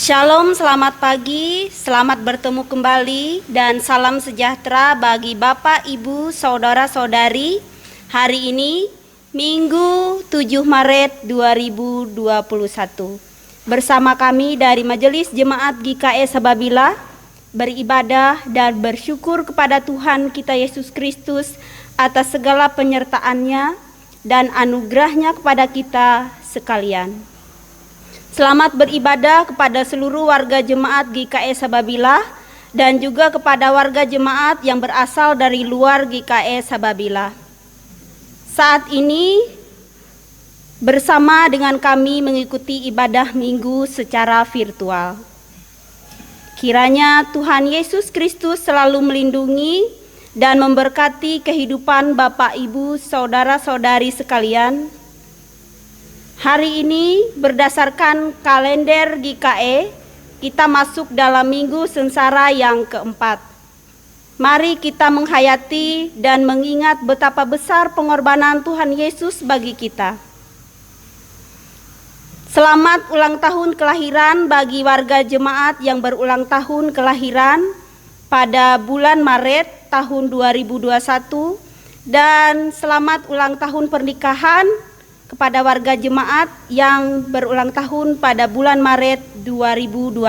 Shalom, selamat pagi, selamat bertemu kembali, dan salam sejahtera bagi Bapak, Ibu, Saudara-saudari. Hari ini, Minggu 7 Maret 2021. Bersama kami dari Majelis Jemaat GKE Sababila, beribadah dan bersyukur kepada Tuhan kita Yesus Kristus atas segala penyertaan-Nya dan anugerah-Nya kepada kita sekalian. Selamat beribadah kepada seluruh warga jemaat GKE Sababila dan juga kepada warga jemaat yang berasal dari luar GKE Sababila. Saat ini bersama dengan kami mengikuti ibadah minggu secara virtual. Kiranya Tuhan Yesus Kristus selalu melindungi dan memberkati kehidupan Bapak, Ibu, Saudara-saudari sekalian. Hari ini berdasarkan kalender GKE, kita masuk dalam minggu sengsara yang keempat. Mari kita menghayati dan mengingat betapa besar pengorbanan Tuhan Yesus bagi kita. Selamat ulang tahun kelahiran bagi warga jemaat yang berulang tahun kelahiran pada bulan Maret tahun 2021, dan selamat ulang tahun pernikahan kepada warga jemaat yang berulang tahun pada bulan Maret 2021.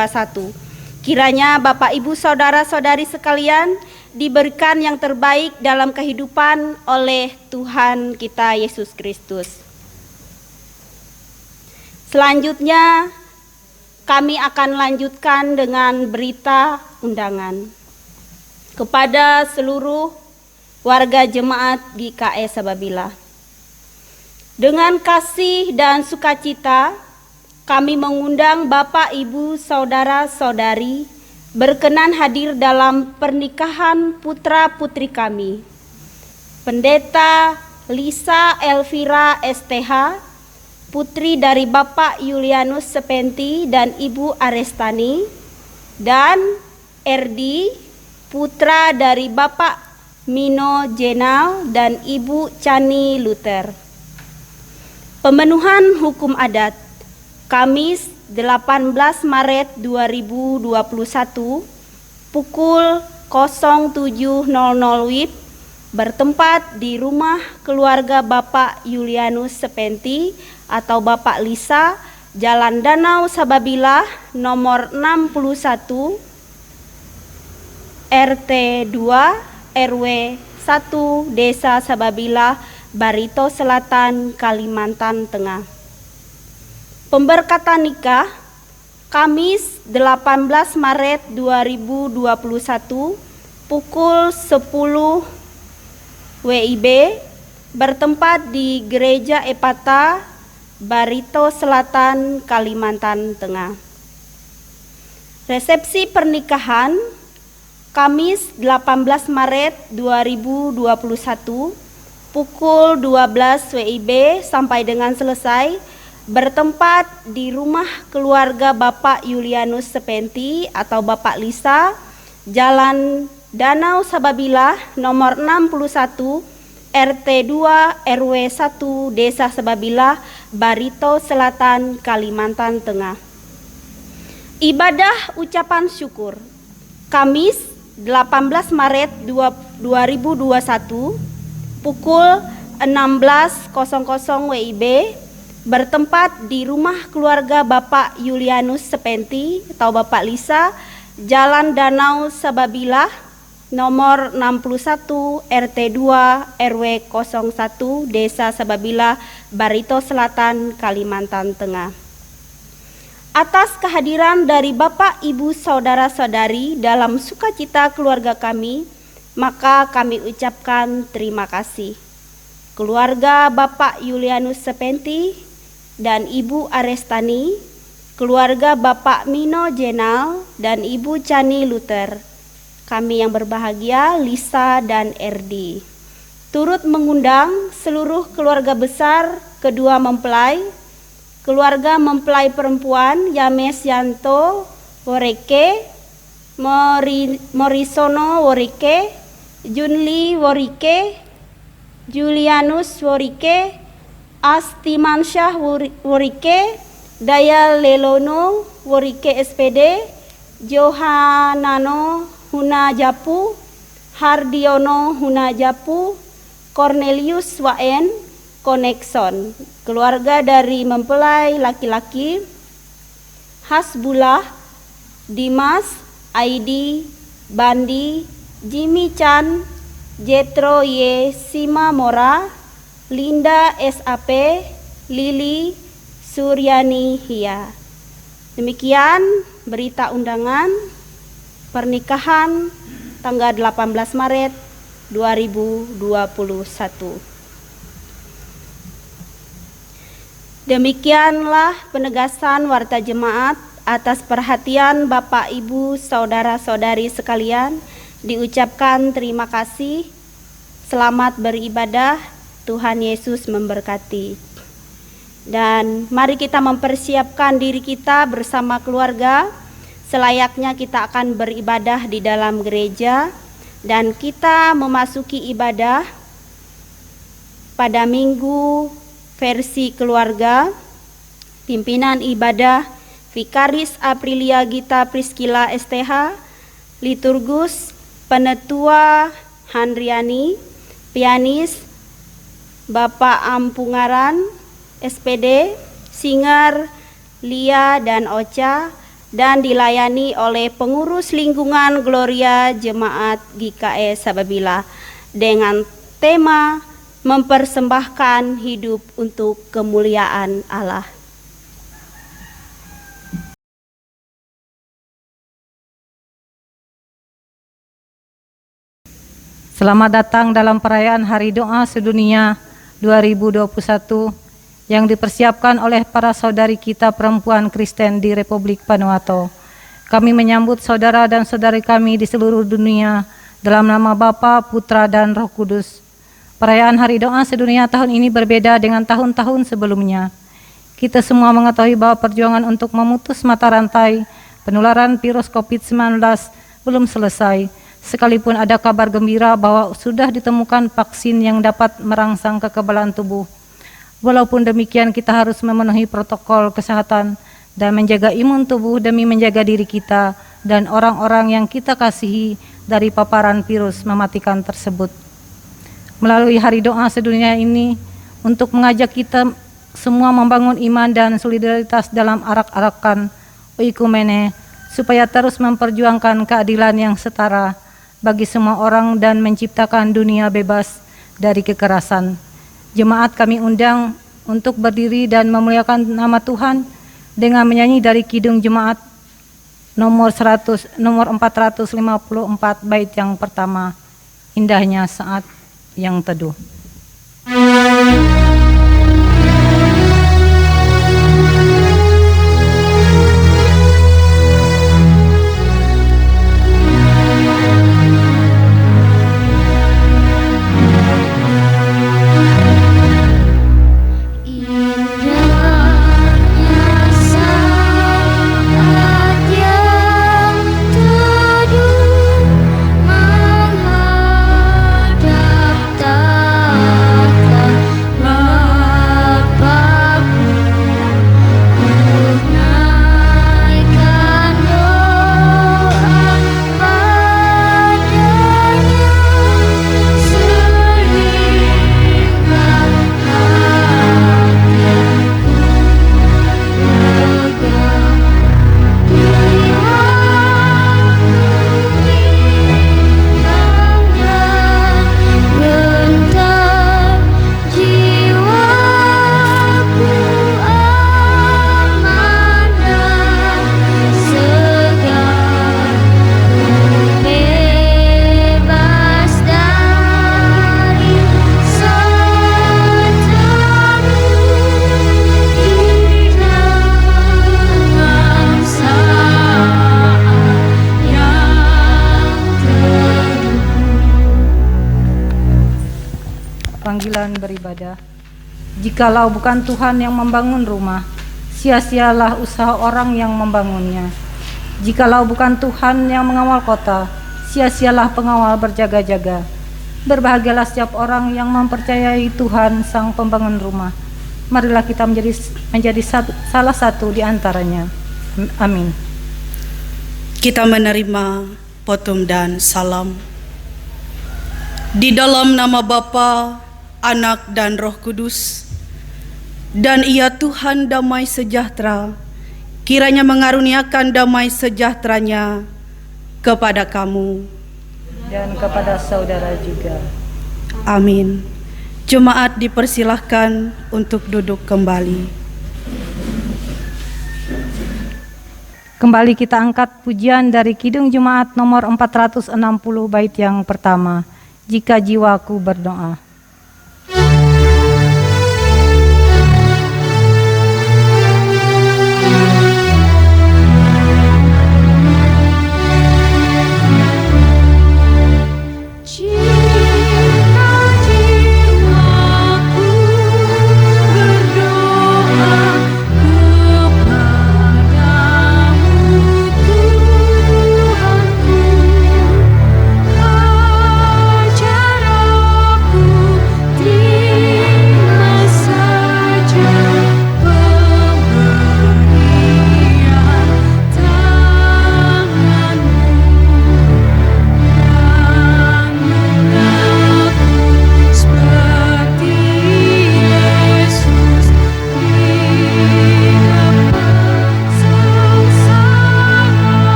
Kiranya Bapak, Ibu, Saudara-saudari sekalian diberikan yang terbaik dalam kehidupan oleh Tuhan kita Yesus Kristus. Selanjutnya kami akan lanjutkan dengan berita undangan kepada seluruh warga jemaat GKE Sababila. Dengan kasih dan sukacita, kami mengundang Bapak, Ibu, Saudara-saudari berkenan hadir dalam pernikahan putra-putri kami, Pendeta Lisa Elvira STH, putri dari Bapak Julianus Sepenti dan Ibu Arestani, dan RD, putra dari Bapak Mino Jenal dan Ibu Chani Luther. Pemenuhan hukum adat Kamis 18 Maret 2021 pukul 07.00 WIB bertempat di rumah keluarga Bapak Julianus Sepenti atau Bapak Lisa, Jalan Danau Sababila, nomor 61, RT 2, RW 1, Desa Sababila, Barito Selatan, Kalimantan Tengah. Pemberkatan nikah Kamis 18 Maret 2021 pukul 10 WIB bertempat di Gereja Epata, Barito Selatan, Kalimantan Tengah. Resepsi pernikahan Kamis 18 Maret 2021 pukul 12 WIB sampai dengan selesai bertempat di rumah keluarga Bapak Julianus Sepenti atau Bapak Lisa, Jalan Danau Sababila, nomor 61, RT 2, RW 1, Desa Sababila, Barito Selatan, Kalimantan Tengah. Ibadah ucapan syukur Kamis 18 Maret 2021 pukul 16.00 WIB bertempat di rumah keluarga Bapak Julianus Sepenti atau Bapak Lisa, Jalan Danau Sababila, nomor 61, RT 2, RW 01, Desa Sababila, Barito Selatan, Kalimantan Tengah. Atas kehadiran dari Bapak, Ibu, Saudara-saudari dalam sukacita keluarga kami, maka kami ucapkan terima kasih. Keluarga Bapak Julianus Sepenti dan Ibu Arestani, keluarga Bapak Mino Jenal dan Ibu Chani Luther, kami yang berbahagia Lisa dan RD, turut mengundang seluruh keluarga besar kedua mempelai, keluarga mempelai perempuan Yames Yanto Woreke, Morisono Worike, Junli Worike, Julianus Worike, Astimansyah Worike, Daya Lelono Worike SPD, Johanano Hunajapu, Hardiono Hunajapu, Cornelius Waen, Konekson. Keluarga dari mempelai laki-laki Hasbullah, Dimas, Aidi, Bandi, Jimmy Chan, Jetro Y. Simamora, Linda SAP, Lili Suryani Hia. Demikian berita undangan pernikahan tanggal 18 Maret 2021. Demikianlah penegasan warta jemaat. Atas perhatian Bapak, Ibu, Saudara-saudari sekalian, diucapkan terima kasih. Selamat beribadah, Tuhan Yesus memberkati. Dan mari kita mempersiapkan diri kita bersama keluarga, selayaknya kita akan beribadah di dalam gereja, dan kita memasuki ibadah pada minggu versi keluarga. Pimpinan ibadah Vikaris Aprilia Gita Priskila STH, liturgus Penetua Handriani, pianis Bapak Ampungaran SPD, singer Lia dan Ocha, dan dilayani oleh pengurus lingkungan Gloria Jemaat GKE Sababila dengan tema mempersembahkan hidup untuk kemuliaan Allah. Selamat datang dalam perayaan Hari Doa Sedunia 2021 yang dipersiapkan oleh para saudari kita perempuan Kristen di Republik Vanuatu. Kami menyambut saudara dan saudari kami di seluruh dunia dalam nama Bapa, Putra, dan Roh Kudus. Perayaan Hari Doa Sedunia tahun ini berbeda dengan tahun-tahun sebelumnya. Kita semua mengetahui bahwa perjuangan untuk memutus mata rantai penularan virus COVID-19 belum selesai. Sekalipun ada kabar gembira bahwa sudah ditemukan vaksin yang dapat merangsang kekebalan tubuh. Walaupun demikian, kita harus memenuhi protokol kesehatan dan menjaga imun tubuh demi menjaga diri kita dan orang-orang yang kita kasihi dari paparan virus mematikan tersebut. Melalui Hari Doa Sedunia ini, untuk mengajak kita semua membangun iman dan solidaritas dalam arak-arakan oikumene, supaya terus memperjuangkan keadilan yang setara bagi semua orang dan menciptakan dunia bebas dari kekerasan. Jemaat kami undang untuk berdiri dan memuliakan nama Tuhan dengan menyanyi dari Kidung Jemaat nomor 454 bait yang pertama, Indahnya Saat yang Teduh. Panggilan beribadah. Jikalau bukan Tuhan yang membangun rumah, sia-sialah usaha orang yang membangunnya. Jikalau bukan Tuhan yang mengawal kota, sia-sialah pengawal berjaga-jaga. Berbahagialah setiap orang yang mempercayai Tuhan sang pembangun rumah. Marilah kita menjadi salah satu di antaranya. Amin. Kita menerima potom dan salam. Di dalam nama Bapa, Anak dan Roh Kudus, dan Ia Tuhan damai sejahtera, kiranya mengaruniakan damai sejahteranya kepada kamu Dan kepada saudara juga. Amin. Jemaat dipersilahkan untuk duduk kembali. Kembali kita angkat pujian dari Kidung Jemaat nomor 460 bait yang pertama. Jika jiwaku berdoa.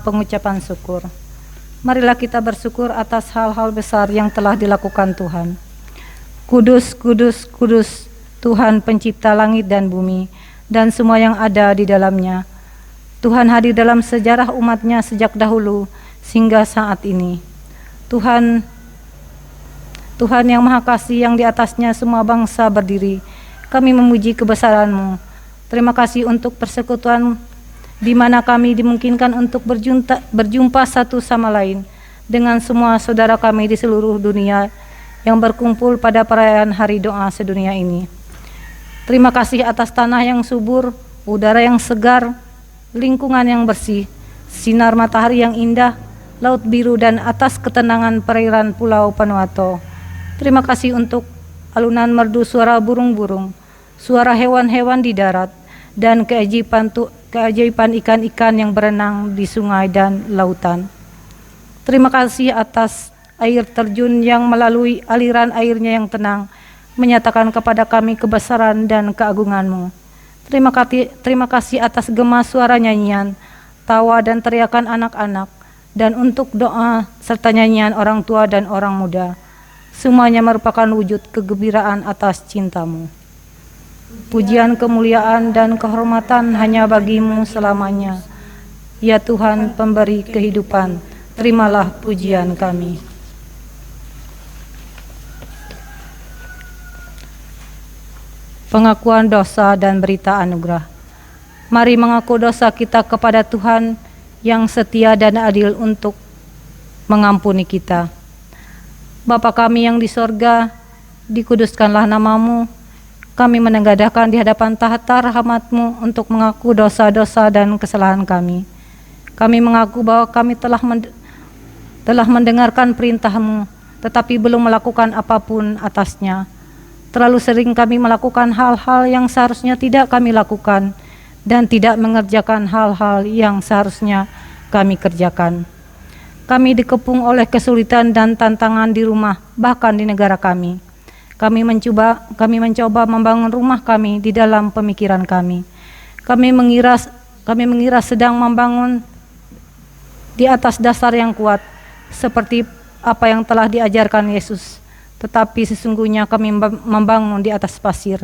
Pengucapan syukur. Marilah kita bersyukur atas hal-hal besar yang telah dilakukan Tuhan. Kudus, kudus, kudus, Tuhan pencipta langit dan bumi, dan semua yang ada di dalamnya. Tuhan hadir dalam sejarah umat-Nya sejak dahulu, hingga saat ini. Tuhan yang Maha Kasih, yang di atasnya semua bangsa berdiri, kami memuji kebesaran-Mu. Terima kasih untuk persekutuan di mana kami dimungkinkan untuk berjumpa satu sama lain dengan semua saudara kami di seluruh dunia yang berkumpul pada perayaan Hari Doa Sedunia ini. Terima kasih atas tanah yang subur, udara yang segar, lingkungan yang bersih, sinar matahari yang indah, laut biru, dan atas ketenangan perairan Pulau Vanuatu. Terima kasih untuk alunan merdu suara burung-burung, suara hewan-hewan di darat, dan keajaiban ikan-ikan yang berenang di sungai dan lautan. Terima kasih atas air terjun yang melalui aliran airnya yang tenang menyatakan kepada kami kebesaran dan keagungan-Mu. Terima kasih atas gema suara nyanyian, tawa dan teriakan anak-anak, dan untuk doa serta nyanyian orang tua dan orang muda. Semuanya merupakan wujud kegembiraan atas cinta-Mu. Pujian, kemuliaan, dan kehormatan hanya bagi-Mu selamanya. Ya Tuhan, pemberi kehidupan, terimalah pujian kami. Pengakuan dosa dan berita anugerah. Mari mengaku dosa kita kepada Tuhan yang setia dan adil untuk mengampuni kita. Bapa kami yang di sorga, dikuduskanlah nama-Mu. Kami menengadahkan di hadapan tahta rahmat-Mu untuk mengaku dosa-dosa dan kesalahan kami. Kami mengaku bahwa kami telah mendengarkan perintah-Mu, tetapi belum melakukan apapun atasnya. Terlalu sering kami melakukan hal-hal yang seharusnya tidak kami lakukan, dan tidak mengerjakan hal-hal yang seharusnya kami kerjakan. Kami dikepung oleh kesulitan dan tantangan di rumah, bahkan di negara kami. Kami mencoba membangun rumah kami di dalam pemikiran kami. Kami mengira sedang membangun di atas dasar yang kuat, seperti apa yang telah diajarkan Yesus. Tetapi sesungguhnya kami membangun di atas pasir.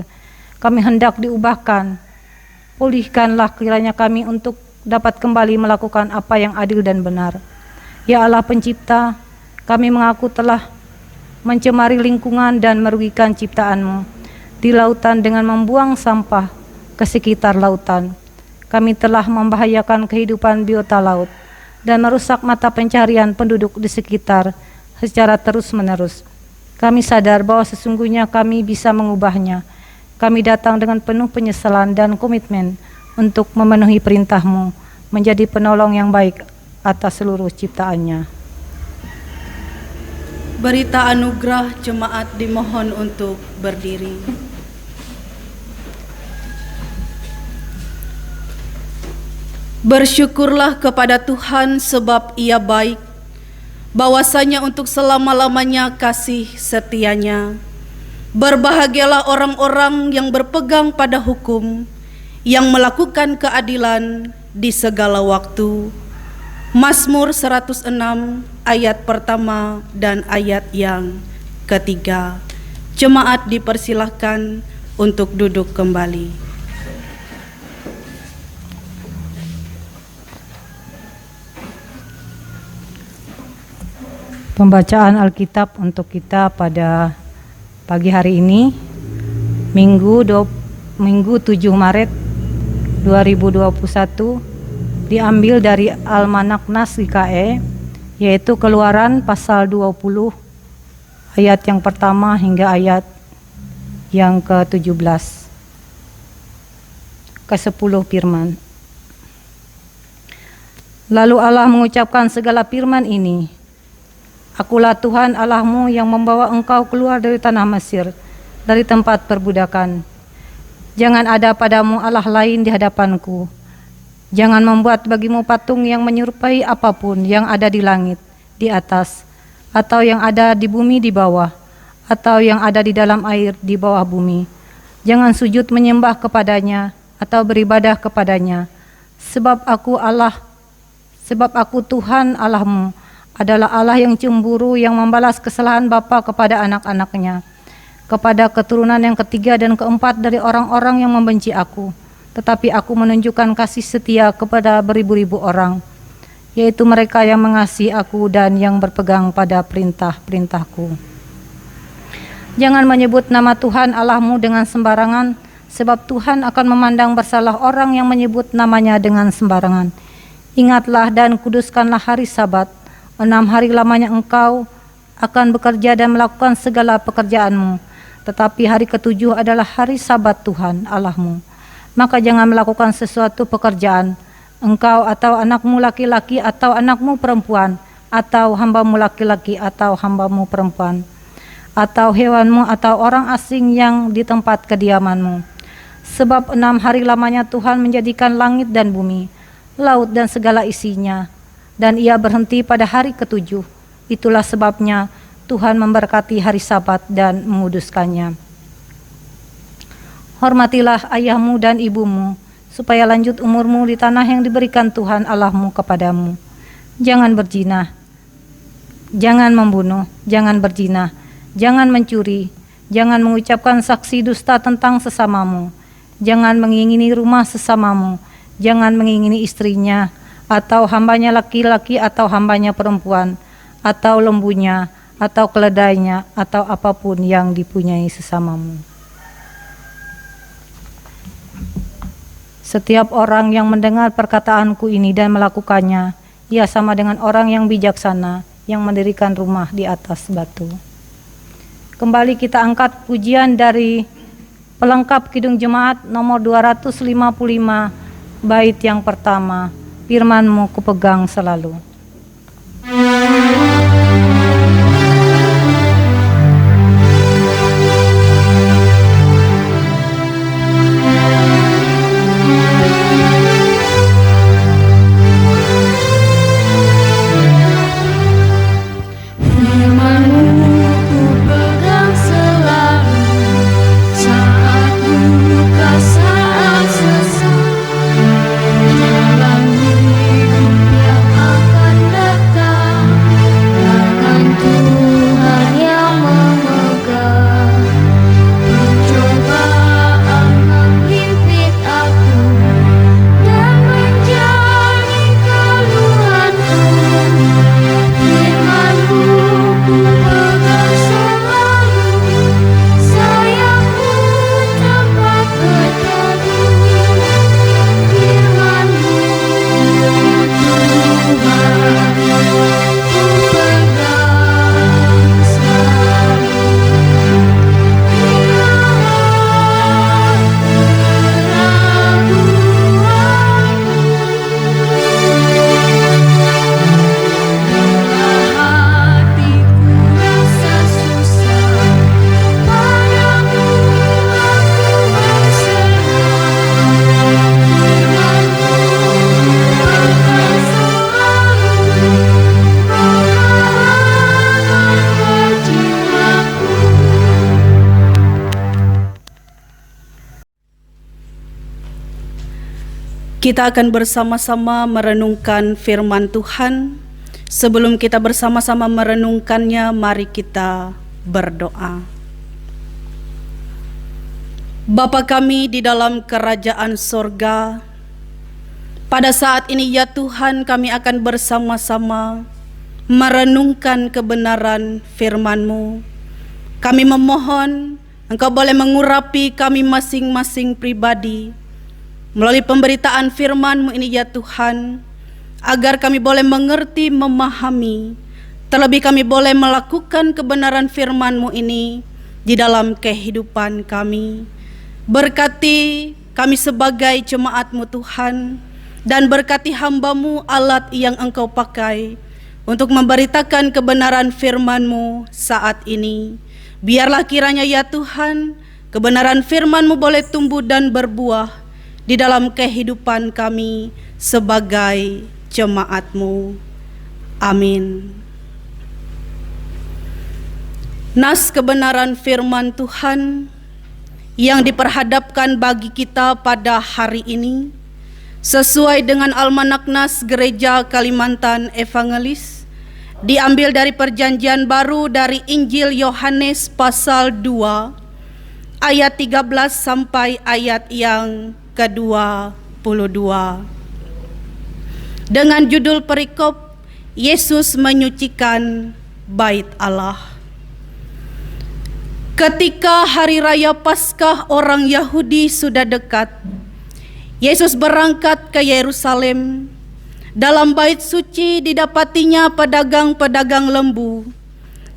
Kami hendak diubahkan. Pulihkanlah kiranya kami untuk dapat kembali melakukan apa yang adil dan benar. Ya Allah pencipta, kami mengaku telah mencemari lingkungan dan merugikan ciptaan-Mu di lautan dengan membuang sampah ke sekitar lautan. Kami telah membahayakan kehidupan biota laut dan merusak mata pencaharian penduduk di sekitar secara terus-menerus. Kami sadar bahwa sesungguhnya kami bisa mengubahnya. Kami datang dengan penuh penyesalan dan komitmen untuk memenuhi perintah-Mu, menjadi penolong yang baik atas seluruh ciptaannya. Berita anugerah jemaat dimohon untuk berdiri. Bersyukurlah kepada Tuhan sebab Ia baik, bahwasanya untuk selama-lamanya kasih setianya. Berbahagialah orang-orang yang berpegang pada hukum, yang melakukan keadilan di segala waktu. Mazmur 106 ayat pertama dan ayat yang ketiga. Jemaat dipersilahkan untuk duduk kembali. Pembacaan Alkitab untuk kita pada pagi hari ini, Minggu 7 Maret 2021, diambil dari Almanak Nas GKE, yaitu Keluaran pasal 20 ayat yang pertama hingga ayat yang ke-17. Ke-10 firman. Lalu Allah mengucapkan segala firman ini, Akulah Tuhan Allahmu yang membawa engkau keluar dari tanah Mesir, dari tempat perbudakan. Jangan ada padamu Allah lain di hadapanku. Jangan membuat bagimu patung yang menyerupai apapun yang ada di langit, di atas, atau yang ada di bumi di bawah, atau yang ada di dalam air di bawah bumi. Jangan sujud menyembah kepadanya, atau beribadah kepadanya. Sebab aku Tuhan Allahmu, adalah Allah yang cemburu, yang membalas kesalahan bapa kepada anak-anaknya, kepada keturunan yang ketiga dan keempat dari orang-orang yang membenci aku. Tetapi aku menunjukkan kasih setia kepada beribu-ribu orang, yaitu mereka yang mengasihi aku dan yang berpegang pada perintah-perintahku. Jangan menyebut nama Tuhan Allahmu dengan sembarangan, sebab Tuhan akan memandang bersalah orang yang menyebut namanya dengan sembarangan. Ingatlah dan kuduskanlah hari Sabat. 6 hari lamanya engkau akan bekerja dan melakukan segala pekerjaanmu. Tetapi hari ke-7 adalah hari Sabat Tuhan Allahmu. Maka jangan melakukan sesuatu pekerjaan, engkau atau anakmu laki-laki atau anakmu perempuan, atau hambamu laki-laki atau hambamu perempuan, atau hewanmu atau orang asing yang di tempat kediamanmu. Sebab 6 hari lamanya Tuhan menjadikan langit dan bumi, laut dan segala isinya, dan Ia berhenti pada hari ke-7. Itulah sebabnya Tuhan memberkati hari Sabat dan menguduskannya. Hormatilah ayahmu dan ibumu, supaya lanjut umurmu di tanah yang diberikan Tuhan Allahmu kepadamu. Jangan berzina, jangan membunuh, jangan berzina, jangan mencuri, jangan mengucapkan saksi dusta tentang sesamamu, jangan mengingini rumah sesamamu, jangan mengingini istrinya, atau hambanya laki-laki atau hambanya perempuan, atau lembunya, atau keledainya, atau apapun yang dipunyai sesamamu. Setiap orang yang mendengar perkataanku ini dan melakukannya, ia sama dengan orang yang bijaksana yang mendirikan rumah di atas batu. Kembali kita angkat pujian dari pelengkap Kidung Jemaat nomor 255, bait yang pertama. Firman-Mu kupegang selalu. Dalam hidup yang akan datang, Kita akan bersama-sama merenungkan firman Tuhan. Sebelum kita bersama-sama merenungkannya, mari kita berdoa. Bapa kami di dalam kerajaan sorga, pada saat ini ya Tuhan, kami akan bersama-sama merenungkan kebenaran firman-Mu. Kami memohon Engkau boleh mengurapi kami masing-masing pribadi melalui pemberitaan firman-Mu ini ya Tuhan, agar kami boleh mengerti, memahami, terlebih kami boleh melakukan kebenaran firman-Mu ini di dalam kehidupan kami. Berkati kami sebagai jemaat-Mu Tuhan, dan berkati hamba-Mu alat yang Engkau pakai untuk memberitakan kebenaran firman-Mu saat ini. Biarlah kiranya ya Tuhan, kebenaran firman-Mu boleh tumbuh dan berbuah di dalam kehidupan kami sebagai jemaat-Mu. Amin. Nas kebenaran firman Tuhan yang diperhadapkan bagi kita pada hari ini sesuai dengan Almanak Nas Gereja Kalimantan Evangelis, diambil dari Perjanjian Baru dari Injil Yohanes pasal 2 ayat 13 sampai ayat yang ke-22. Dengan judul perikop Yesus menyucikan bait Allah. Ketika hari raya Paskah orang Yahudi sudah dekat, Yesus berangkat ke Yerusalem. Dalam bait suci didapatinya pedagang-pedagang lembu,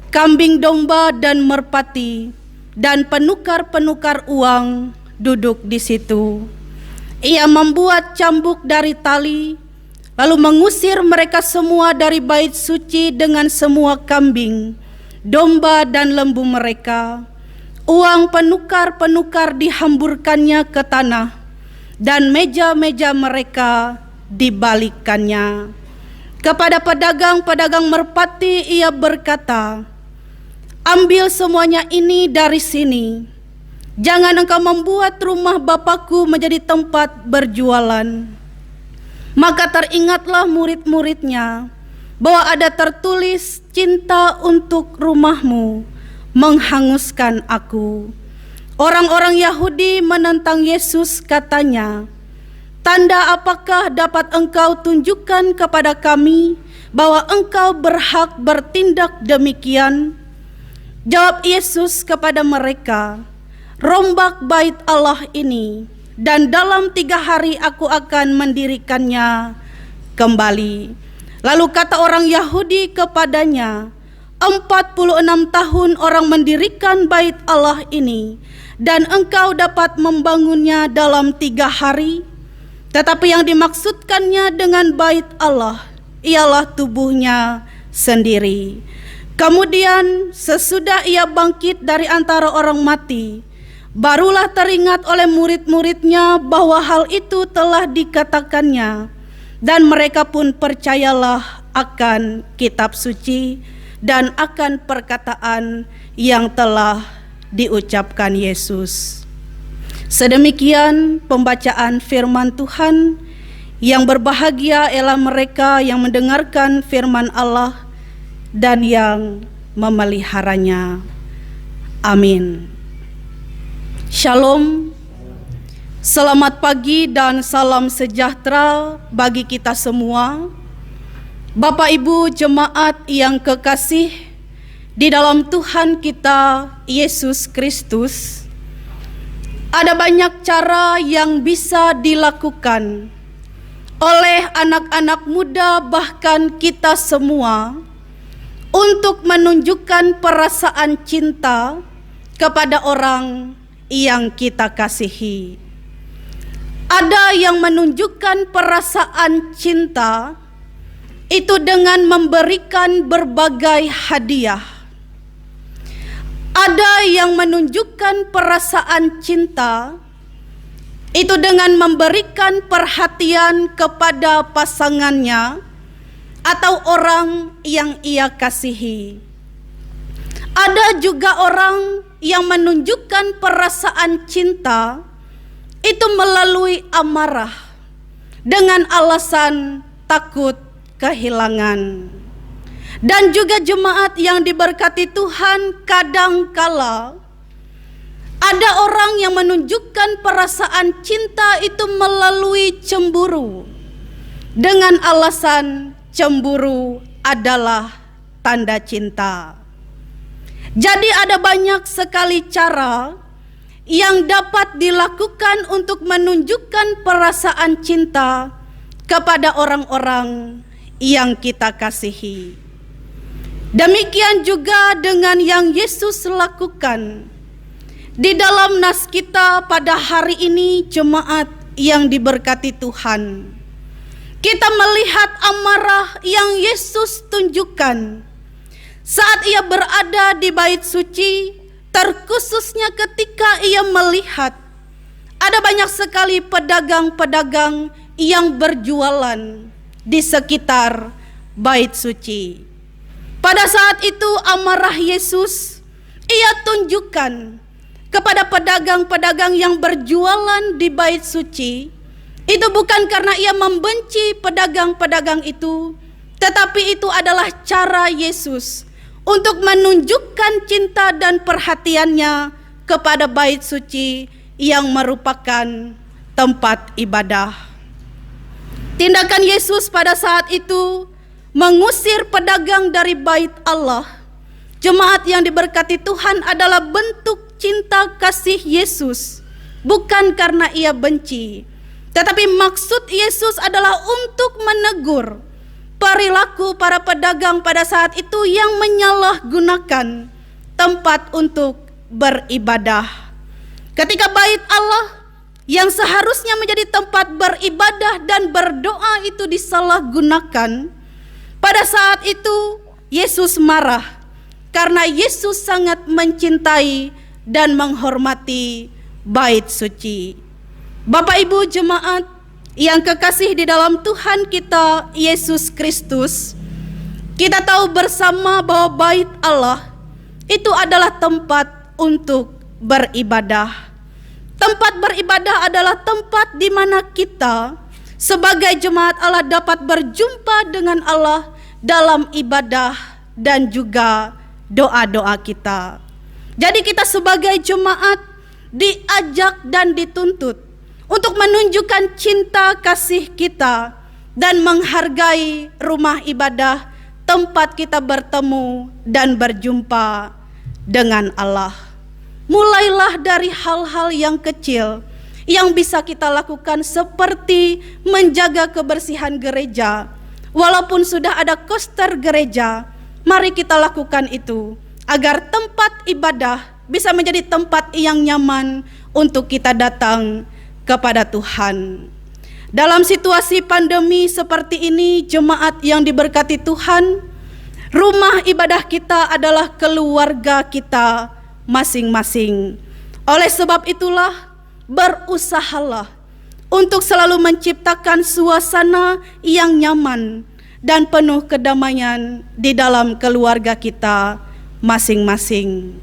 kambing domba dan merpati, dan penukar-penukar uang duduk di situ. Ia membuat cambuk dari tali, lalu mengusir mereka semua dari bait suci dengan semua kambing, domba dan lembu mereka. Uang penukar-penukar dihamburkannya ke tanah, dan meja-meja mereka dibalikkannya. Kepada pedagang-pedagang merpati ia berkata, "Ambil semuanya ini dari sini. Jangan engkau membuat rumah Bapakku menjadi tempat berjualan." Maka teringatlah murid-muridnya bahwa ada tertulis, "Cinta untuk rumahmu menghanguskan aku." Orang-orang Yahudi menentang Yesus, katanya, "Tanda apakah dapat engkau tunjukkan kepada kami bahwa engkau berhak bertindak demikian?" Jawab Yesus kepada mereka, "Rombak bait Allah ini, dan dalam 3 hari aku akan mendirikannya kembali." Lalu kata orang Yahudi kepadanya, 46 tahun orang mendirikan bait Allah ini, dan engkau dapat membangunnya dalam 3 hari? Tetapi yang dimaksudkannya dengan bait Allah ialah tubuhnya sendiri. Kemudian sesudah ia bangkit dari antara orang mati, barulah teringat oleh murid-muridnya bahwa hal itu telah dikatakannya, dan mereka pun percayalah akan kitab suci dan akan perkataan yang telah diucapkan Yesus. Sedemikian pembacaan firman Tuhan. Yang berbahagia ialah mereka yang mendengarkan firman Allah dan yang memeliharanya. Amin. Shalom. Selamat pagi dan salam sejahtera bagi kita semua. Bapak Ibu jemaat yang kekasih di dalam Tuhan kita Yesus Kristus, ada banyak cara yang bisa dilakukan oleh anak-anak muda, bahkan kita semua, untuk menunjukkan perasaan cinta kepada orang yang kita kasihi. Ada yang menunjukkan perasaan cinta itu dengan memberikan berbagai hadiah. Ada yang menunjukkan perasaan cinta itu dengan memberikan perhatian kepada pasangannya atau orang yang ia kasihi. Ada juga orang yang menunjukkan perasaan cinta itu melalui amarah, dengan alasan takut kehilangan. Dan juga jemaat yang diberkati Tuhan, kadangkala ada orang yang menunjukkan perasaan cinta itu melalui cemburu, dengan alasan cemburu adalah tanda cinta. Jadi ada banyak sekali cara yang dapat dilakukan untuk menunjukkan perasaan cinta kepada orang-orang yang kita kasihi. Demikian juga dengan yang Yesus lakukan. Di dalam nas kita pada hari ini, jemaat yang diberkati Tuhan, kita melihat amarah yang Yesus tunjukkan saat ia berada di bait suci, terkhususnya ketika ia melihat ada banyak sekali pedagang-pedagang yang berjualan di sekitar bait suci. Pada saat itu amarah Yesus ia tunjukkan kepada pedagang-pedagang yang berjualan di bait suci. Itu bukan karena ia membenci pedagang-pedagang itu, tetapi itu adalah cara Yesus untuk menunjukkan cinta dan perhatiannya kepada bait suci yang merupakan tempat ibadah. Tindakan Yesus pada saat itu mengusir pedagang dari bait Allah, jemaat yang diberkati Tuhan, adalah bentuk cinta kasih Yesus, bukan karena ia benci, tetapi maksud Yesus adalah untuk menegur perilaku para pedagang pada saat itu yang menyalahgunakan tempat untuk beribadah. Ketika bait Allah yang seharusnya menjadi tempat beribadah dan berdoa itu disalahgunakan, pada saat itu Yesus marah karena Yesus sangat mencintai dan menghormati bait suci. Bapak Ibu jemaat yang kekasih di dalam Tuhan kita Yesus Kristus, kita tahu bersama bahwa bait Allah itu adalah tempat untuk beribadah. Tempat beribadah adalah tempat di mana kita sebagai jemaat Allah dapat berjumpa dengan Allah dalam ibadah dan juga doa-doa kita. Jadi kita sebagai jemaat diajak dan dituntut untuk menunjukkan cinta kasih kita dan menghargai rumah ibadah, tempat kita bertemu dan berjumpa dengan Allah. Mulailah dari hal-hal yang kecil yang bisa kita lakukan, seperti menjaga kebersihan gereja. Walaupun sudah ada koster gereja, mari kita lakukan itu agar tempat ibadah bisa menjadi tempat yang nyaman untuk kita datang kepada Tuhan. Dalam situasi pandemi seperti ini, jemaat yang diberkati Tuhan, rumah ibadah kita adalah keluarga kita masing-masing. Oleh sebab itulah, berusahalah untuk selalu menciptakan suasana yang nyaman dan penuh kedamaian di dalam keluarga kita masing-masing.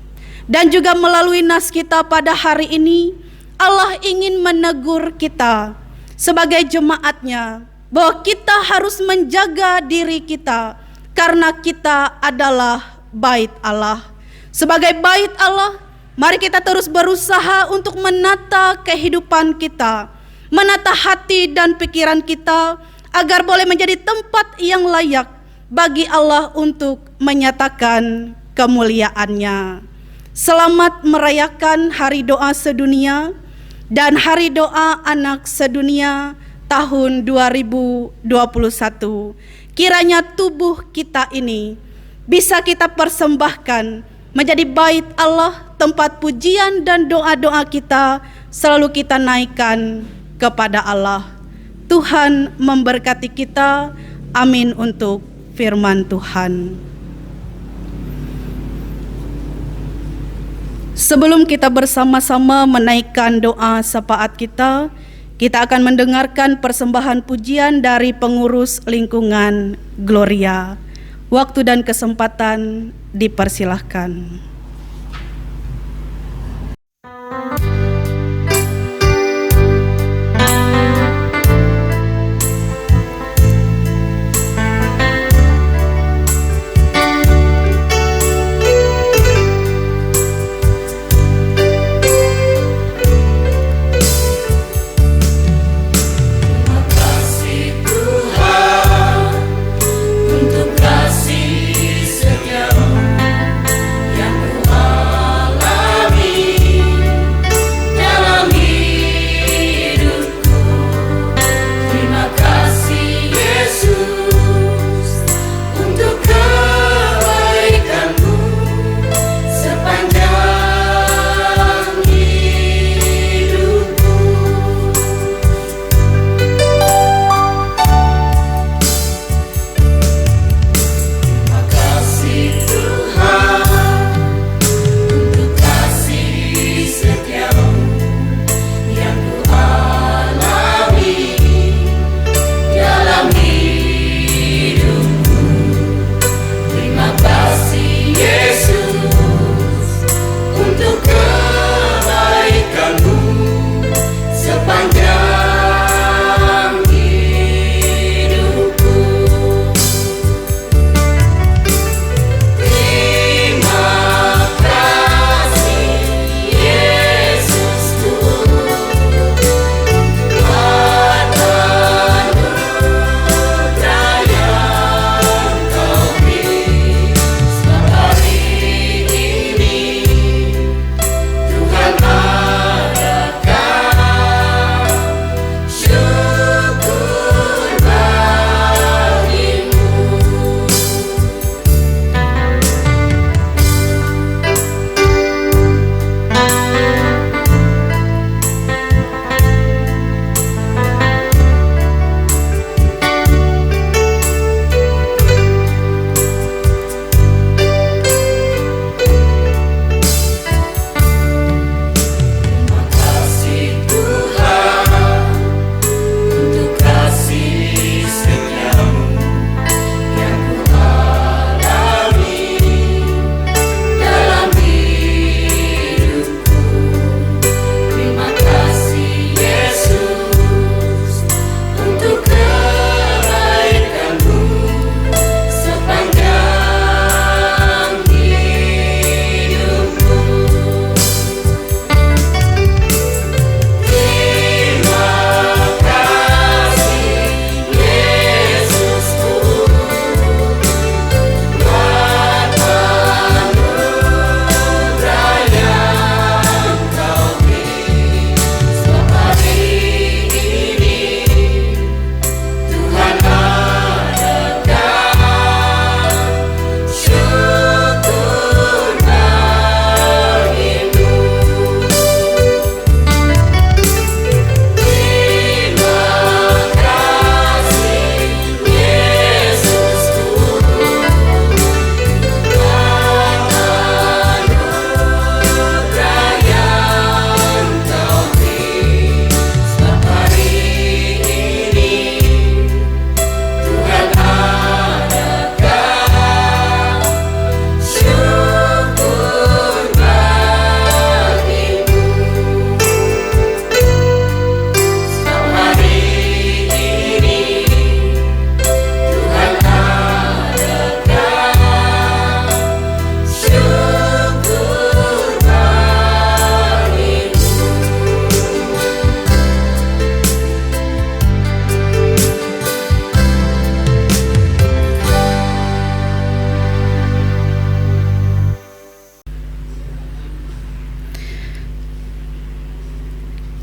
Dan juga melalui nas kita pada hari ini, Allah ingin menegur kita sebagai jemaatnya bahwa kita harus menjaga diri kita karena kita adalah bait Allah. Sebagai bait Allah, mari kita terus berusaha untuk menata kehidupan kita, menata hati dan pikiran kita agar boleh menjadi tempat yang layak bagi Allah untuk menyatakan kemuliaannya. Selamat merayakan Hari Doa Sedunia dan Hari Doa Anak Sedunia tahun 2021. Kiranya tubuh kita ini bisa kita persembahkan menjadi bait Allah, tempat pujian dan doa-doa kita selalu kita naikkan kepada Allah. Tuhan memberkati kita. Amin untuk firman Tuhan. Sebelum kita bersama-sama menaikkan doa syafaat kita, kita akan mendengarkan persembahan pujian dari pengurus lingkungan Gloria. Waktu dan kesempatan dipersilahkan.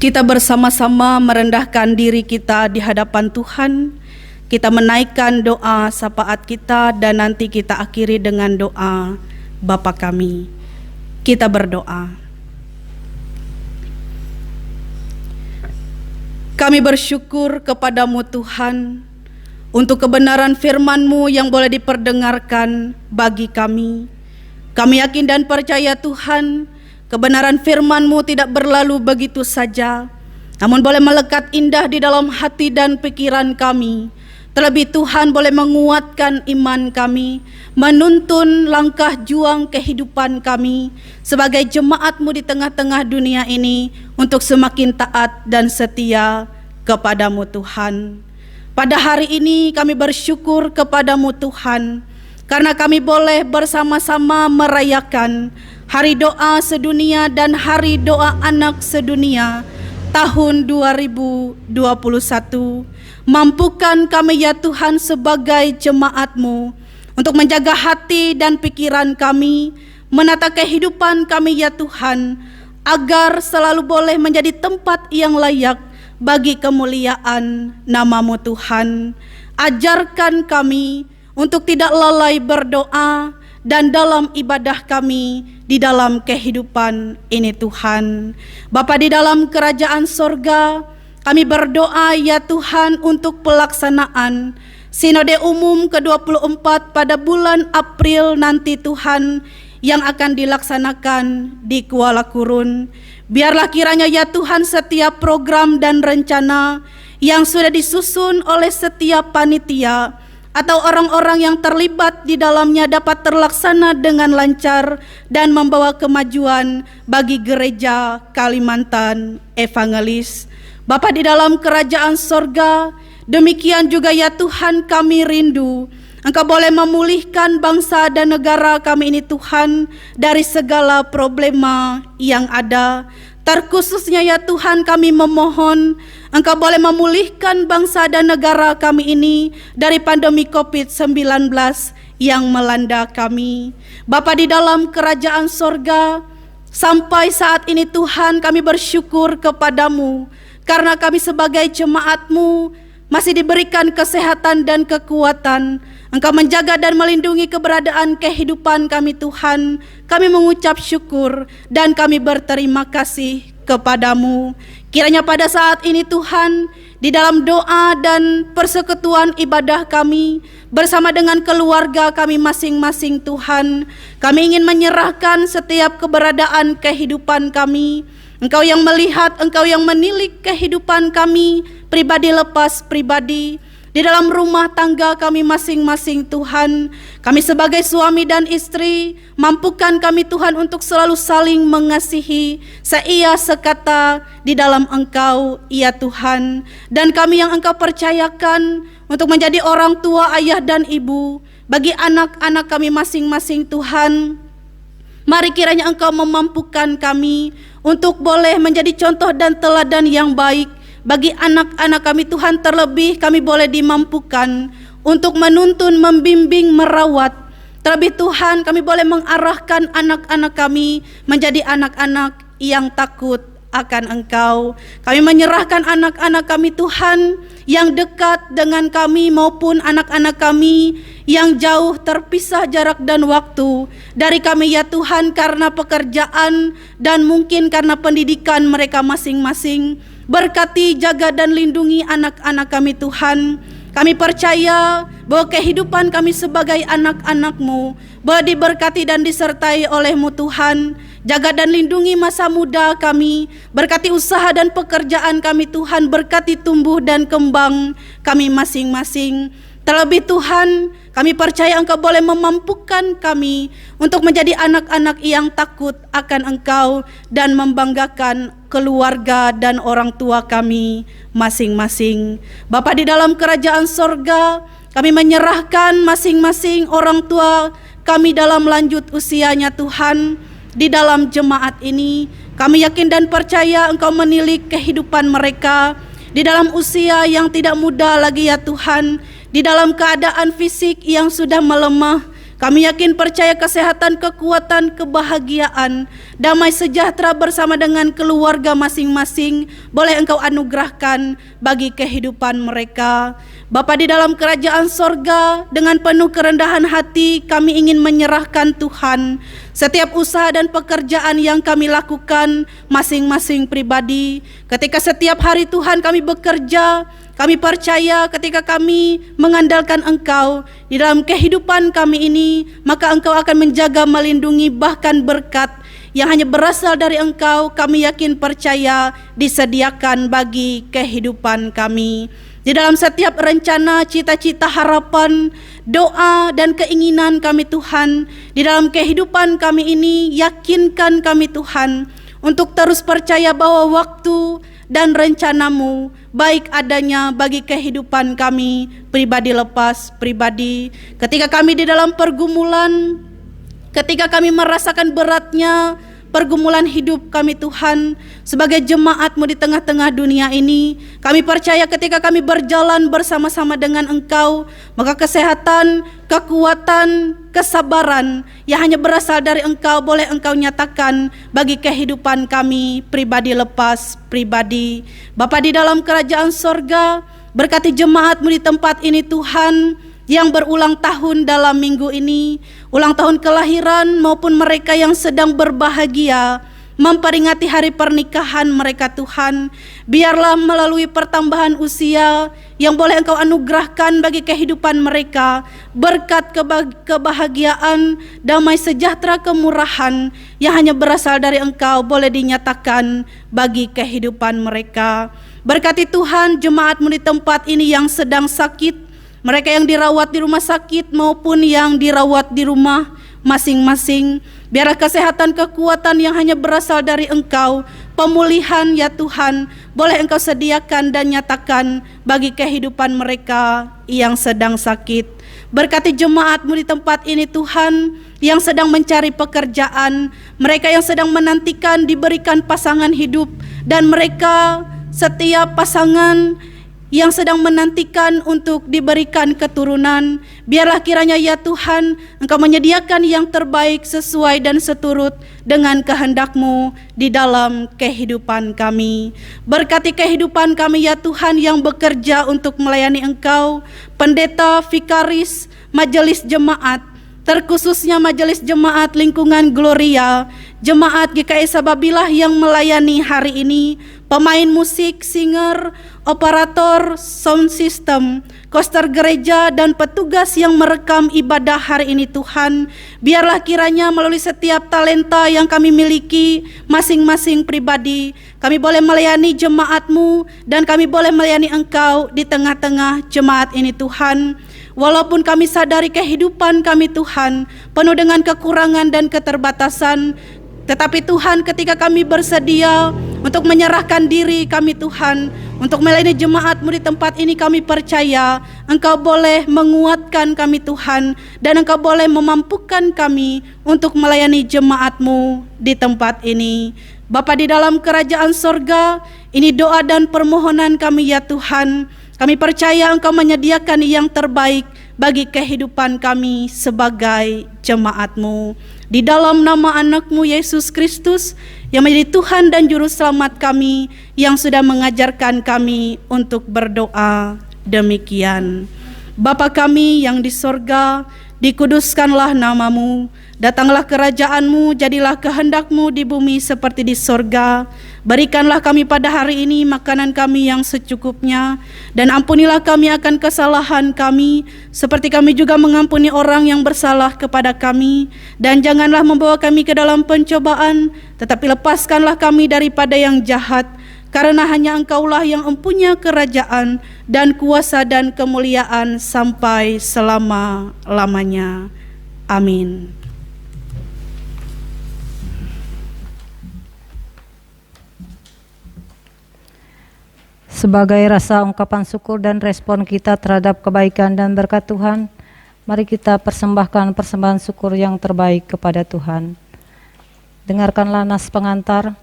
Kita bersama-sama merendahkan diri kita di hadapan Tuhan. Kita menaikkan doa syafaat kita dan nanti kita akhiri dengan doa Bapa kami. Kita berdoa. Kami bersyukur kepadamu Tuhan untuk kebenaran firman-Mu yang boleh diperdengarkan bagi kami. Kami yakin dan percaya Tuhan, kebenaran firman-Mu tidak berlalu begitu saja, namun boleh melekat indah di dalam hati dan pikiran kami. Terlebih Tuhan boleh menguatkan iman kami, menuntun langkah juang kehidupan kami sebagai jemaat-Mu di tengah-tengah dunia ini untuk semakin taat dan setia kepadamu Tuhan. Pada hari ini kami bersyukur kepadamu Tuhan, karena kami boleh bersama-sama merayakan Hari Doa Sedunia dan Hari Doa Anak Sedunia tahun 2021. Mampukan kami ya Tuhan sebagai jemaat-Mu untuk menjaga hati dan pikiran kami, menata kehidupan kami ya Tuhan, agar selalu boleh menjadi tempat yang layak bagi kemuliaan nama-Mu Tuhan. Ajarkan kami untuk tidak lalai berdoa dan dalam ibadah kami di dalam kehidupan ini Tuhan. Bapa di dalam kerajaan sorga, kami berdoa ya Tuhan untuk pelaksanaan Sinode Umum ke-24 pada bulan April nanti Tuhan, yang akan dilaksanakan di Kuala Kurun. Biarlah kiranya ya Tuhan setiap program dan rencana yang sudah disusun oleh setiap panitia atau orang-orang yang terlibat di dalamnya dapat terlaksana dengan lancar dan membawa kemajuan bagi gereja Kalimantan Evangelis. Bapa di dalam kerajaan sorga, demikian juga ya Tuhan kami rindu Engkau boleh memulihkan bangsa dan negara kami ini Tuhan dari segala problema yang ada. Terkhususnya ya Tuhan kami memohon Engkau boleh memulihkan bangsa dan negara kami ini dari pandemi COVID-19 yang melanda kami. Bapa di dalam kerajaan sorga, sampai saat ini Tuhan kami bersyukur kepadamu karena kami sebagai jemaat-Mu masih diberikan kesehatan dan kekuatan. Engkau menjaga dan melindungi keberadaan kehidupan kami Tuhan. Kami mengucap syukur dan kami berterima kasih kepadamu. Kiranya pada saat ini Tuhan, di dalam doa dan persekutuan ibadah kami bersama dengan keluarga kami masing-masing Tuhan, kami ingin menyerahkan setiap keberadaan kehidupan kami. Engkau yang melihat, Engkau yang menilik kehidupan kami, pribadi lepas pribadi, di dalam rumah tangga kami masing-masing Tuhan. Kami sebagai suami dan istri, mampukan kami Tuhan untuk selalu saling mengasihi, seia sekata di dalam Engkau ya Tuhan. Dan kami yang Engkau percayakan untuk menjadi orang tua, ayah dan ibu bagi anak-anak kami masing-masing Tuhan, mari kiranya Engkau memampukan kami untuk boleh menjadi contoh dan teladan yang baik bagi anak-anak kami Tuhan. Terlebih kami boleh dimampukan untuk menuntun, membimbing, merawat. Terlebih Tuhan kami boleh mengarahkan anak-anak kami menjadi anak-anak yang takut akan Engkau. Kami menyerahkan anak-anak kami Tuhan yang dekat dengan kami maupun anak-anak kami yang jauh terpisah jarak dan waktu dari kami ya Tuhan, karena pekerjaan dan mungkin karena pendidikan mereka masing-masing. Berkati, jaga dan lindungi anak-anak kami Tuhan. Kami percaya bahwa kehidupan kami sebagai anak-anak-Mu boleh diberkati dan disertai oleh-Mu Tuhan. Jaga dan lindungi masa muda kami, berkati usaha dan pekerjaan kami Tuhan, berkati tumbuh dan kembang kami masing-masing. Terlebih Tuhan, kami percaya Engkau boleh memampukan kami untuk menjadi anak-anak yang takut akan Engkau dan membanggakan keluarga dan orang tua kami masing-masing. Bapa di dalam kerajaan sorga, kami menyerahkan masing-masing orang tua kami dalam lanjut usianya Tuhan. Di dalam jemaat ini, kami yakin dan percaya Engkau menilik kehidupan mereka di dalam usia yang tidak muda lagi ya Tuhan, di dalam keadaan fisik yang sudah melemah. Kami yakin percaya kesehatan, kekuatan, kebahagiaan, damai sejahtera bersama dengan keluarga masing-masing boleh Engkau anugerahkan bagi kehidupan mereka. Bapa di dalam kerajaan sorga, dengan penuh kerendahan hati kami ingin menyerahkan Tuhan setiap usaha dan pekerjaan yang kami lakukan masing-masing pribadi. Ketika setiap hari Tuhan kami bekerja, kami percaya ketika kami mengandalkan Engkau di dalam kehidupan kami ini, maka Engkau akan menjaga, melindungi, bahkan berkat yang hanya berasal dari Engkau, kami yakin percaya disediakan bagi kehidupan kami. Di dalam setiap rencana, cita-cita, harapan, doa, dan keinginan kami Tuhan, di dalam kehidupan kami ini, yakinkan kami Tuhan untuk terus percaya bahwa waktu dan rencana-Mu baik adanya bagi kehidupan kami pribadi lepas pribadi. Ketika kami di dalam pergumulan, ketika kami merasakan beratnya pergumulan hidup kami Tuhan, sebagai jemaat-Mu di tengah-tengah dunia ini, kami percaya ketika kami berjalan bersama-sama dengan Engkau, maka kesehatan, kekuatan, kesabaran yang hanya berasal dari Engkau boleh Engkau nyatakan bagi kehidupan kami pribadi lepas pribadi. Bapa di dalam kerajaan sorga, berkati jemaat-Mu di tempat ini Tuhan, yang berulang tahun dalam minggu ini, ulang tahun kelahiran maupun mereka yang sedang berbahagia memperingati hari pernikahan mereka Tuhan. Biarlah melalui pertambahan usia yang boleh Engkau anugerahkan bagi kehidupan mereka, berkat kebahagiaan, damai sejahtera, kemurahan yang hanya berasal dari Engkau boleh dinyatakan bagi kehidupan mereka. Berkati Tuhan jemaat-Mu di tempat ini yang sedang sakit, mereka yang dirawat di rumah sakit maupun yang dirawat di rumah masing-masing. Biarlah kesehatan, kekuatan yang hanya berasal dari Engkau, pemulihan ya Tuhan, boleh Engkau sediakan dan nyatakan bagi kehidupan mereka yang sedang sakit. Berkati jemaat-Mu di tempat ini Tuhan, yang sedang mencari pekerjaan, mereka yang sedang menantikan diberikan pasangan hidup, dan mereka setiap pasangan yang sedang menantikan untuk diberikan keturunan. Biarlah kiranya ya Tuhan, Engkau menyediakan yang terbaik sesuai dan seturut dengan kehendak-Mu di dalam kehidupan kami. Berkati kehidupan kami ya Tuhan yang bekerja untuk melayani Engkau, pendeta, vikaris, majelis jemaat, terkhususnya majelis jemaat lingkungan Gloria, jemaat GKI Sababilah yang melayani hari ini, pemain musik, singer, operator, sound system, koster gereja, dan petugas yang merekam ibadah hari ini Tuhan. Biarlah kiranya melalui setiap talenta yang kami miliki masing-masing pribadi, kami boleh melayani jemaat-Mu dan kami boleh melayani Engkau di tengah-tengah jemaat ini Tuhan. Walaupun kami sadari kehidupan kami Tuhan penuh dengan kekurangan dan keterbatasan, tetapi Tuhan ketika kami bersedia untuk menyerahkan diri kami Tuhan untuk melayani jemaat-Mu di tempat ini, kami percaya Engkau boleh menguatkan kami Tuhan, dan Engkau boleh memampukan kami untuk melayani jemaat-Mu di tempat ini. Bapa di dalam kerajaan sorga, ini doa dan permohonan kami ya Tuhan. Kami percaya Engkau menyediakan yang terbaik bagi kehidupan kami sebagai jemaat-Mu. Di dalam nama anak-Mu Yesus Kristus yang menjadi Tuhan dan Juru Selamat kami, yang sudah mengajarkan kami untuk berdoa demikian. Bapa kami yang di sorga, dikuduskanlah nama-Mu, datanglah kerajaan-Mu, jadilah kehendak-Mu di bumi seperti di sorga. Berikanlah kami pada hari ini makanan kami yang secukupnya, dan ampunilah kami akan kesalahan kami, seperti kami juga mengampuni orang yang bersalah kepada kami. Dan janganlah membawa kami ke dalam pencobaan, tetapi lepaskanlah kami daripada yang jahat, karena hanya Engkaulah yang mempunyai kerajaan dan kuasa dan kemuliaan sampai selama-lamanya. Amin. Sebagai rasa ungkapan syukur dan respon kita terhadap kebaikan dan berkat Tuhan, mari kita persembahkan persembahan syukur yang terbaik kepada Tuhan. Dengarkanlah nas pengantar.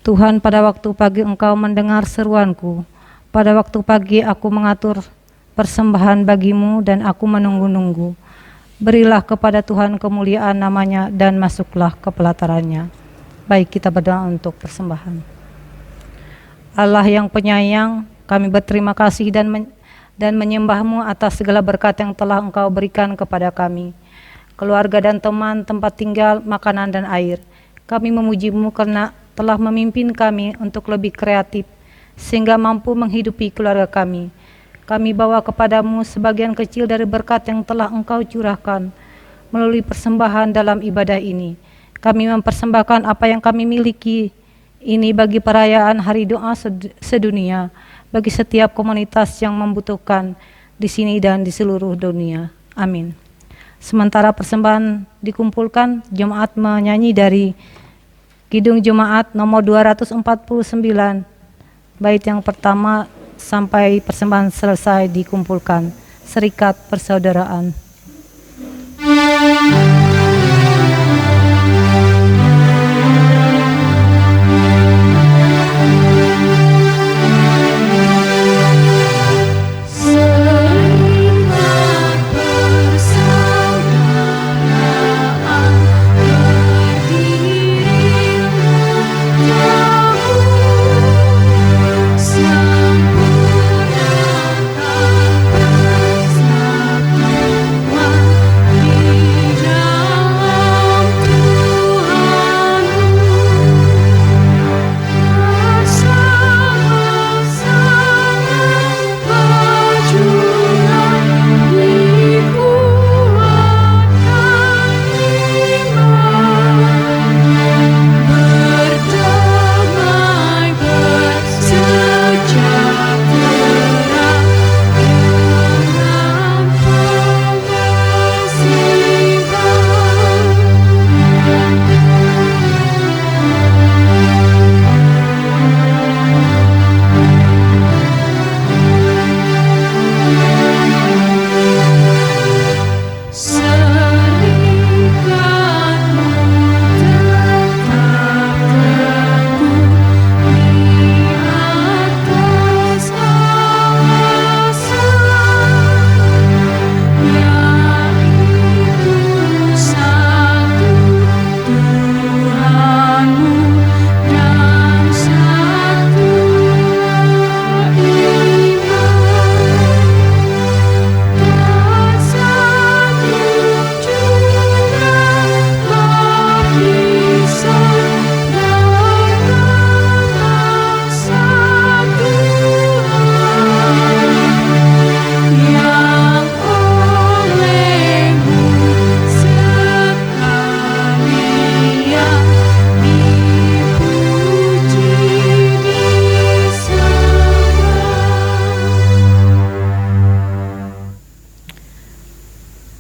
Tuhan, pada waktu pagi Engkau mendengar seruanku. Pada waktu pagi aku mengatur persembahan bagimu dan aku menunggu-nunggu. Berilah kepada Tuhan kemuliaan namanya dan masuklah ke pelatarannya. Baik, kita berdoa untuk persembahan. Allah yang penyayang, kami berterima kasih dan menyembah-Mu atas segala berkat yang telah Engkau berikan kepada kami, keluarga dan teman, tempat tinggal, makanan dan air. Kami memuji-Mu karena telah memimpin kami untuk lebih kreatif, sehingga mampu menghidupi keluarga kami. Kami bawa kepadamu sebagian kecil dari berkat yang telah Engkau curahkan melalui persembahan dalam ibadah ini. Kami mempersembahkan apa yang kami miliki ini bagi perayaan Hari Doa Sedunia, bagi setiap komunitas yang membutuhkan di sini dan di seluruh dunia. Amin. Sementara persembahan dikumpulkan, jemaat menyanyi dari Kidung Jemaat nomor 249, bait yang pertama sampai persembahan selesai dikumpulkan. Serikat Persaudaraan.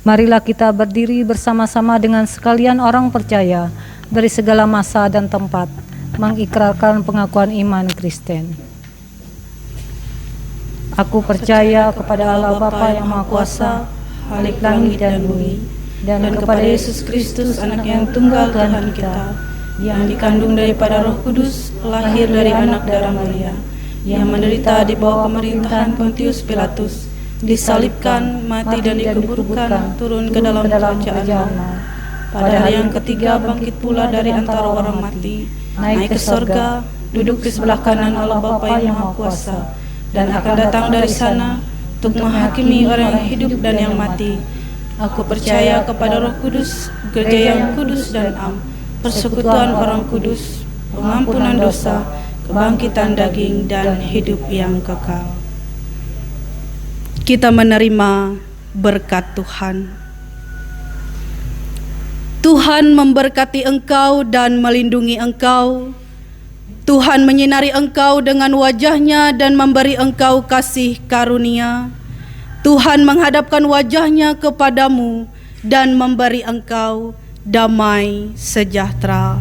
Marilah kita berdiri bersama-sama dengan sekalian orang percaya dari segala masa dan tempat, mengikrarkan pengakuan iman Kristen. Aku percaya kepada Allah Bapa yang Maha Kuasa, Khalik langit dan bumi, dan kepada Yesus Kristus, Anak yang tunggal Tuhan kita, yang dikandung daripada Roh Kudus, lahir dari anak darah Maria, yang menderita di bawah pemerintahan Pontius Pilatus, disalibkan, mati dan dikuburkan, turun ke dalam kerajaan Allah. Pada hari yang ketiga bangkit pula dari antara orang mati, naik ke sorga, duduk di sebelah kanan Allah Bapa yang Maha Kuasa, dan akan datang dari sana untuk menghakimi orang yang hidup dan yang mati. Aku percaya kepada Roh Kudus, gereja yang kudus dan am, persekutuan orang kudus, pengampunan dosa, kebangkitan daging, dan hidup yang kekal. Kita menerima berkat Tuhan. Tuhan memberkati engkau dan melindungi engkau. Tuhan menyinari engkau dengan wajah-Nya dan memberi engkau kasih karunia. Tuhan menghadapkan wajah-Nya kepadamu dan memberi engkau damai sejahtera.